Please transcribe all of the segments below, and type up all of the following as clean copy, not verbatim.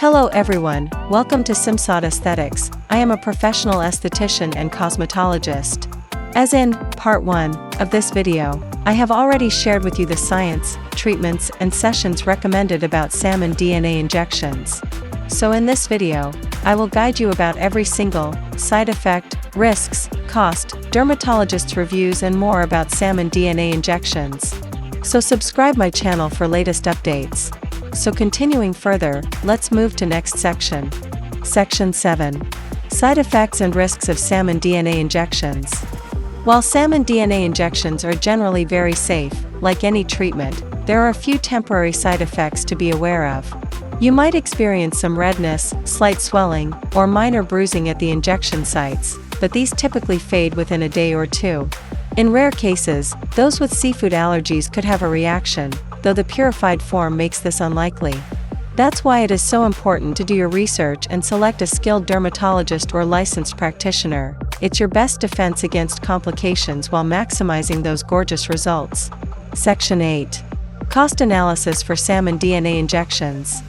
Hello everyone, welcome to Simsad Aesthetics. I am a professional esthetician and cosmetologist. As in part 1 of this video, I have already shared with you the science, treatments, and sessions recommended about salmon DNA injections. So in this video, I will guide you about every single side effect, risks, cost, dermatologists' reviews, and more about salmon DNA injections. So subscribe my channel for latest updates. So continuing further, let's move to next section. Section 7. Side effects and risks of salmon DNA injections. While salmon DNA injections are generally very safe, like any treatment, there are a few temporary side effects to be aware of. You might experience some redness, slight swelling, or minor bruising at the injection sites, but these typically fade within a day or two. In rare cases, those with seafood allergies could have a reaction, though the purified form makes this unlikely. That's why it is so important to do your research and select a skilled dermatologist or licensed practitioner. It's your best defense against complications while maximizing those gorgeous results. Section 8. Cost analysis for salmon DNA injections.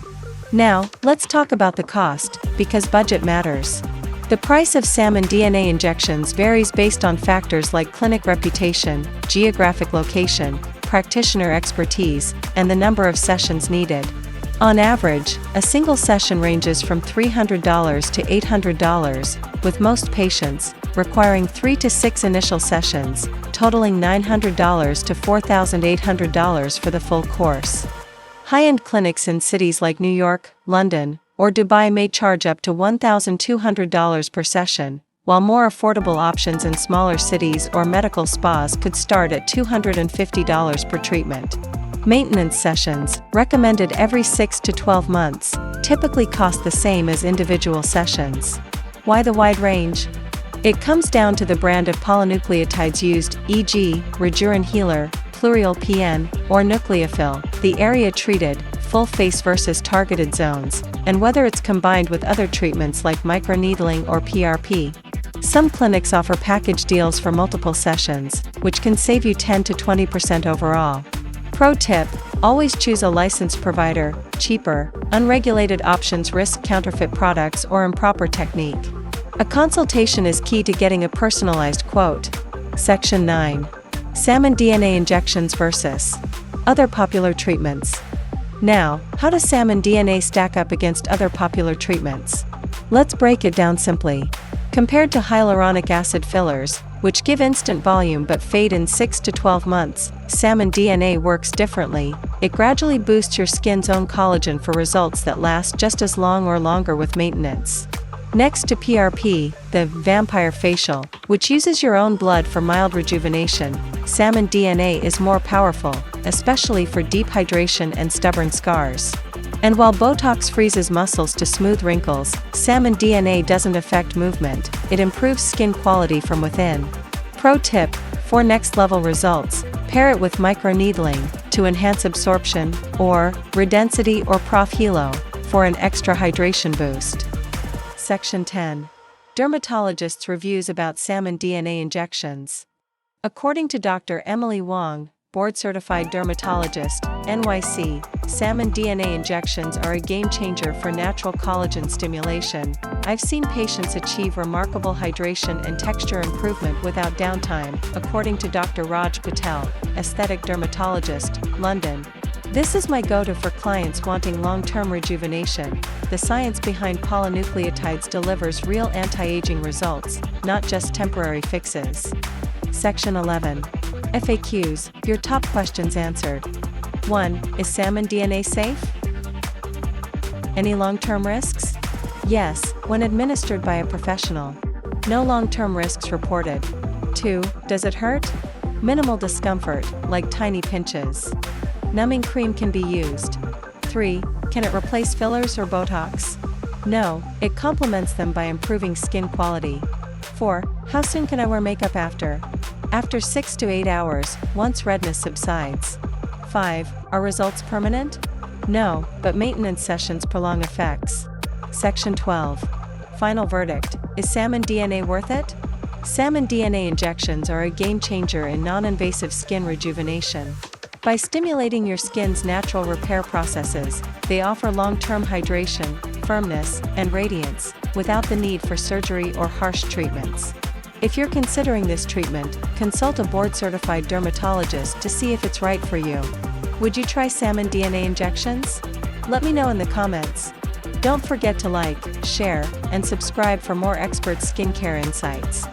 Now, let's talk about the cost, because budget matters. The price of salmon DNA injections varies based on factors like clinic reputation, geographic location, practitioner expertise, and the number of sessions needed. On average, a single session ranges from $300 to $800, with most patients requiring 3 to 6 initial sessions, totaling $900 to $4,800 for the full course. High-end clinics in cities like New York, London, or Dubai may charge up to $1,200 per session, while more affordable options in smaller cities or medical spas could start at $250 per treatment. Maintenance sessions, recommended every 6 to 12 months, typically cost the same as individual sessions. Why the wide range? It comes down to the brand of polynucleotides used, e.g., REJURAN Healer, Plurial PN, or Nucleophil, the area treated, full face versus targeted zones, and whether it's combined with other treatments like microneedling or PRP. Some clinics offer package deals for multiple sessions, which can save you 10 to 20% overall. Pro tip: always choose a licensed provider. Cheaper, unregulated options risk counterfeit products or improper technique. A consultation is key to getting a personalized quote. Section 9. Salmon DNA injections versus other popular treatments. Now, how does salmon DNA stack up against other popular treatments? Let's break it down simply. Compared to hyaluronic acid fillers, which give instant volume but fade in 6 to 12 months, salmon DNA works differently. It gradually boosts your skin's own collagen for results that last just as long or longer with maintenance. Next to PRP, the vampire facial, which uses your own blood for mild rejuvenation, salmon DNA is more powerful, especially for deep hydration and stubborn scars. And while Botox freezes muscles to smooth wrinkles, salmon DNA doesn't affect movement, it improves skin quality from within. Pro tip: for next level results, pair it with microneedling to enhance absorption, or Redensity or Prof Helo for an extra hydration boost. Section 10. Dermatologists' reviews about salmon DNA injections. According to Dr. Emily Wong, board-certified dermatologist, NYC, salmon DNA injections are a game-changer for natural collagen stimulation. I've seen patients achieve remarkable hydration and texture improvement without downtime, according to Dr. Raj Patel, aesthetic dermatologist, London. This is my go-to for clients wanting long-term rejuvenation. The science behind polynucleotides delivers real anti-aging results, not just temporary fixes. Section 11. FAQs, your top questions answered. 1. Is salmon DNA safe? Any long-term risks? Yes, when administered by a professional. No long-term risks reported. 2. Does it hurt? Minimal discomfort, like tiny pinches. Numbing cream can be used. 3. Can it replace fillers or Botox? No, it complements them by improving skin quality. 4. How soon can I wear makeup after? After 6 to 8 hours, once redness subsides. 5. Are results permanent? No, but maintenance sessions prolong effects. Section 12. Final verdict: is salmon DNA worth it? Salmon DNA injections are a game changer in non-invasive skin rejuvenation. By stimulating your skin's natural repair processes, they offer long-term hydration, firmness, and radiance, without the need for surgery or harsh treatments. If you're considering this treatment, consult a board-certified dermatologist to see if it's right for you. Would you try salmon DNA injections? Let me know in the comments. Don't forget to like, share, and subscribe for more expert skincare insights.